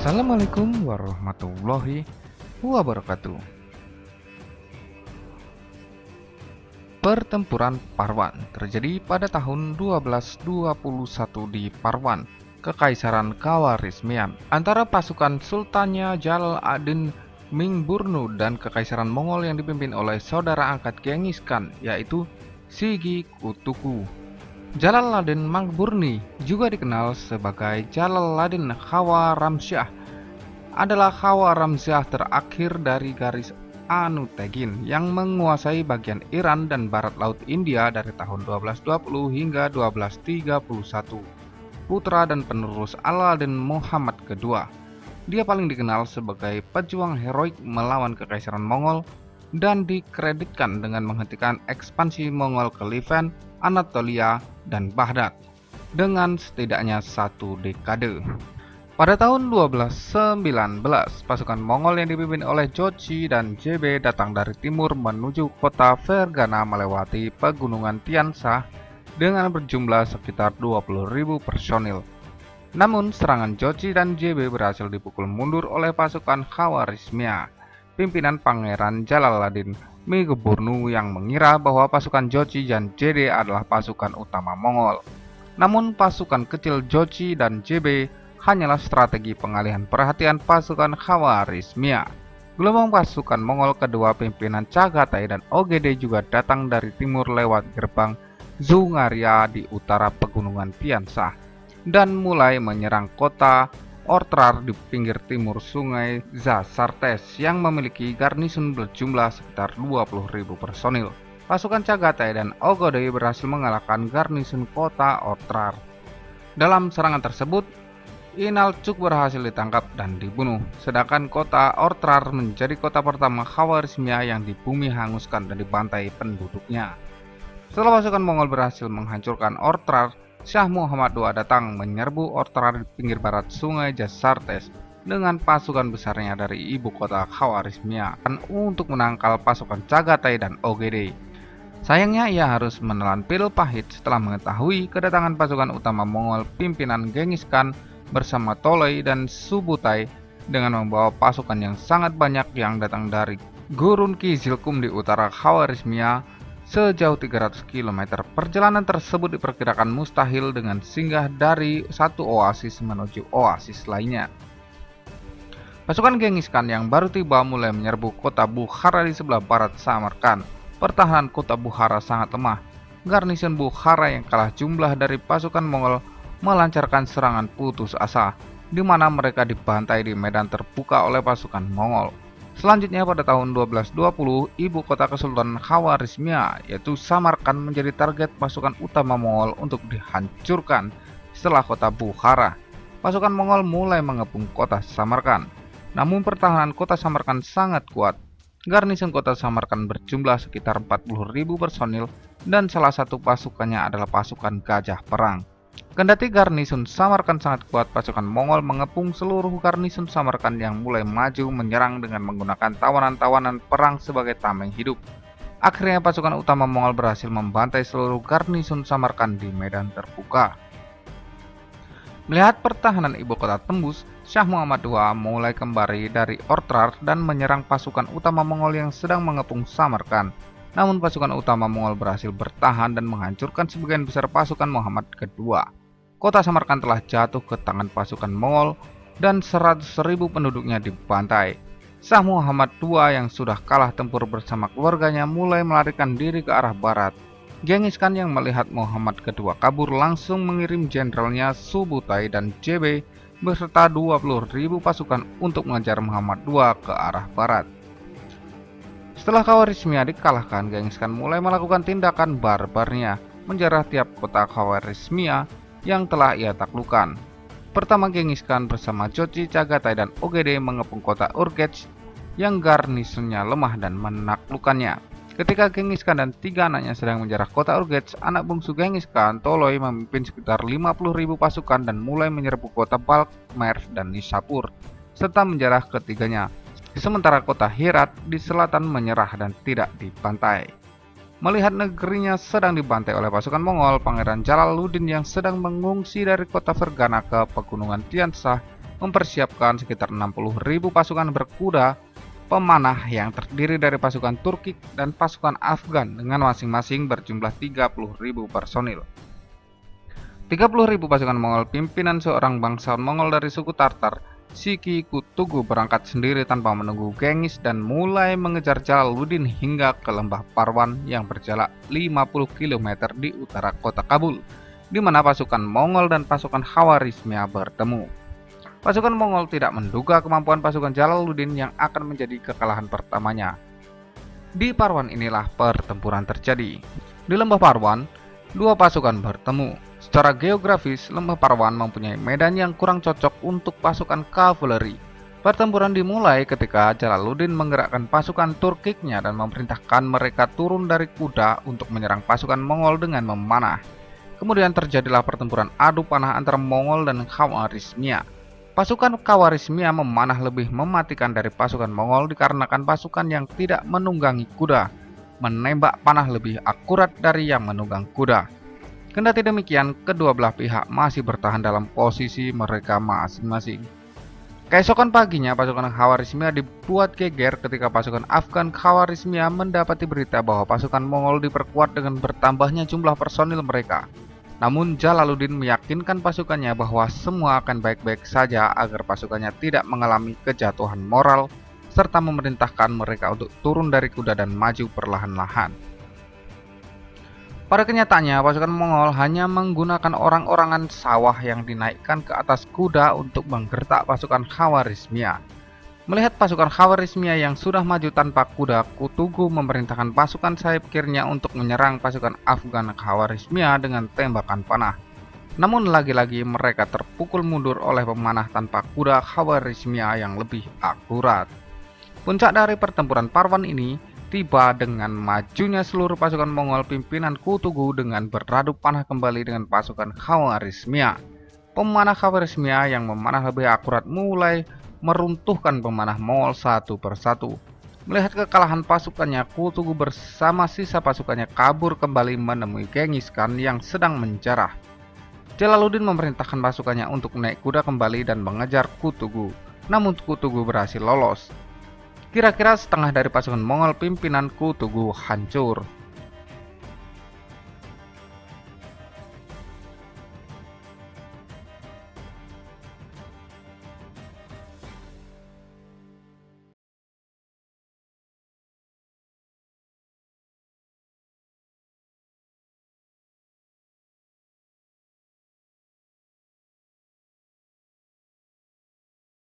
Assalamualaikum warahmatullahi wabarakatuh. Pertempuran Parwan terjadi pada tahun 1221 di Parwan, Kekaisaran Khawarizmian, antara pasukan Sultannya Jalal ad-Din Mingburnu dan Kekaisaran Mongol yang dipimpin oleh saudara angkat Genghis Khan, yaitu Sigi Kutuku. Jalaluddin Mangburni, juga dikenal sebagai Jalaluddin Khawaramsyah, adalah Khawaramsyah terakhir dari garis Anutegin yang menguasai bagian Iran dan barat laut India dari tahun 1220 hingga 1231. Putra dan penerus Alauddin Muhammad II, dia paling dikenal sebagai pejuang heroik melawan Kekaisaran Mongol dan dikreditkan dengan menghentikan ekspansi Mongol ke Levant, Anatolia, dan Baghdad dengan setidaknya 1 dekade. Pada tahun 1219, pasukan Mongol yang dipimpin oleh Jochi dan JB datang dari timur menuju kota Fergana melewati pegunungan Tian Sha dengan berjumlah sekitar 20.000 personil. Namun, serangan Jochi dan JB berhasil dipukul mundur oleh pasukan Khawarizmia, pimpinan Pangeran Jalaluddin Mingburnu yang mengira bahwa pasukan Jochi dan JB adalah pasukan utama Mongol. Namun, pasukan kecil Jochi dan JB hanyalah strategi pengalihan perhatian pasukan Khawarizmia. Gelombang pasukan Mongol kedua pimpinan Chagatai dan OGD juga datang dari timur lewat gerbang Zungaria di utara pegunungan Tian Sha dan mulai menyerang kota Ortrar di pinggir timur sungai Zasartes yang memiliki garnison berjumlah sekitar 20.000 personil. Pasukan Chagatai dan OGD berhasil mengalahkan garnison kota Ortrar. Dalam serangan tersebut, Inalcuk berhasil ditangkap dan dibunuh, sedangkan kota Ortrar menjadi kota pertama Khawarizmia yang dibumi hanguskan dan dibantai penduduknya. Setelah pasukan Mongol berhasil menghancurkan Ortrar, Syah Muhammad II datang menyerbu Ortrar di pinggir barat sungai Jasartes dengan pasukan besarnya dari ibu kota Khawarizmia untuk menangkal pasukan Chagatai dan OGD. Sayangnya ia harus menelan pil pahit setelah mengetahui kedatangan pasukan utama Mongol pimpinan Genghis Khan bersama Toloi dan Subutai dengan membawa pasukan yang sangat banyak yang datang dari Gurun Kizilkum di utara Khawarizmia sejauh 300 km. Perjalanan tersebut diperkirakan mustahil dengan singgah dari satu oasis menuju oasis lainnya. Pasukan Genghis Khan yang baru tiba mulai menyerbu kota Bukhara di sebelah barat Samarkand. Pertahanan kota Bukhara sangat lemah. Garnison Bukhara yang kalah jumlah dari pasukan Mongol melancarkan serangan putus asa, di mana mereka dibantai di medan terbuka oleh pasukan Mongol. Selanjutnya pada tahun 1220, ibu kota Kesultanan Khawarizmia yaitu Samarkand menjadi target pasukan utama Mongol untuk dihancurkan. Setelah kota Bukhara, pasukan Mongol mulai mengepung kota Samarkand. Namun pertahanan kota Samarkand sangat kuat. Garnison kota Samarkand berjumlah sekitar 40.000 personil dan salah satu pasukannya adalah pasukan Gajah Perang. Kendati garnison Samarkand sangat kuat, pasukan Mongol mengepung seluruh garnison Samarkand yang mulai maju menyerang dengan menggunakan tawanan-tawanan perang sebagai tameng hidup. Akhirnya pasukan utama Mongol berhasil membantai seluruh garnison Samarkand di medan terbuka. Melihat pertahanan ibu kota tembus, Syah Muhammad II mulai kembali dari Ortrar dan menyerang pasukan utama Mongol yang sedang mengepung Samarkand. Namun pasukan utama Mongol berhasil bertahan dan menghancurkan sebagian besar pasukan Muhammad II. Kota Samarkand telah jatuh ke tangan pasukan Mongol dan 100.000 penduduknya dibantai. Syah Muhammad II yang sudah kalah tempur bersama keluarganya mulai melarikan diri ke arah barat. Genghis Khan yang melihat Muhammad II kabur langsung mengirim jenderalnya Subutai dan JB beserta 20.000 pasukan untuk mengejar Muhammad II ke arah barat. Setelah Khawarizmia dikalahkan, Genghis Khan mulai melakukan tindakan barbarnya, menjarah tiap kota Khawarizmia yang telah ia taklukkan. Pertama, Genghis Khan bersama Jochi, Chagatai, dan OGD mengepung kota Urgech yang garnisonnya lemah dan menaklukkannya. Ketika Genghis Khan dan 3 anaknya sedang menjarah kota Urgech, anak bungsu Genghis Khan, Toloi, memimpin sekitar 50.000 pasukan dan mulai menyerbu kota Balkh, Merv, dan Nishapur, serta menjarah ketiganya. Sementara kota Herat di selatan menyerah dan tidak dibantai. Melihat negerinya sedang dibantai oleh pasukan Mongol, Pangeran Jalaluddin yang sedang mengungsi dari kota Fergana ke pegunungan Tian Sha mempersiapkan sekitar 60.000 pasukan berkuda pemanah yang terdiri dari pasukan Turki dan pasukan Afgan dengan masing-masing berjumlah 30.000 personil. 30.000 pasukan Mongol pimpinan seorang bangsawan Mongol dari suku Tartar, Siki Kutugu berangkat sendiri tanpa menunggu Genghis dan mulai mengejar Jalaluddin hingga ke lembah Parwan yang berjarak 50 km di utara kota Kabul, di mana pasukan Mongol dan pasukan Khawarizmia bertemu. Pasukan Mongol tidak menduga kemampuan pasukan Jalaluddin yang akan menjadi kekalahan pertamanya. Di Parwan inilah pertempuran terjadi. Di lembah Parwan, dua pasukan bertemu. Secara geografis, lembah Parwan mempunyai medan yang kurang cocok untuk pasukan kavaleri. Pertempuran dimulai ketika Jalaluddin menggerakkan pasukan Turkiknya dan memerintahkan mereka turun dari kuda untuk menyerang pasukan Mongol dengan memanah. Kemudian terjadilah pertempuran adu panah antara Mongol dan Khawarizmia. Pasukan Khawarizmia memanah lebih mematikan dari pasukan Mongol dikarenakan pasukan yang tidak menunggangi kuda menembak panah lebih akurat dari yang menunggang kuda. Kendati demikian, kedua belah pihak masih bertahan dalam posisi mereka masing-masing. Keesokan paginya, pasukan Khawarizmia dibuat geger ketika pasukan Afgan Khawarizmia mendapati berita bahwa pasukan Mongol diperkuat dengan bertambahnya jumlah personil mereka. Namun Jalaluddin meyakinkan pasukannya bahwa semua akan baik-baik saja agar pasukannya tidak mengalami kejatuhan moral, serta memerintahkan mereka untuk turun dari kuda dan maju perlahan-lahan. Pada kenyataannya, pasukan Mongol hanya menggunakan orang-orangan sawah yang dinaikkan ke atas kuda untuk menggertak pasukan Khawarizmia. Melihat pasukan Khawarizmia yang sudah maju tanpa kuda, Kutugu memerintahkan pasukan sayap kirinya untuk menyerang pasukan Afgan Khawarizmia dengan tembakan panah. Namun lagi-lagi mereka terpukul mundur oleh pemanah tanpa kuda Khawarizmia yang lebih akurat. Puncak dari pertempuran Parwan ini tiba dengan majunya seluruh pasukan Mongol pimpinan Kutugu dengan beradu panah kembali dengan pasukan Khawarizmia. Pemanah Khawarizmia yang memanah lebih akurat mulai meruntuhkan pemanah Mongol satu persatu. Melihat kekalahan pasukannya, Kutugu bersama sisa pasukannya kabur kembali menemui Genghis Khan yang sedang menjarah. Jalaluddin memerintahkan pasukannya untuk naik kuda kembali dan mengejar Kutugu, namun Kutugu berhasil lolos. Kira-kira setengah dari pasukan Mongol pimpinan Kutugu hancur.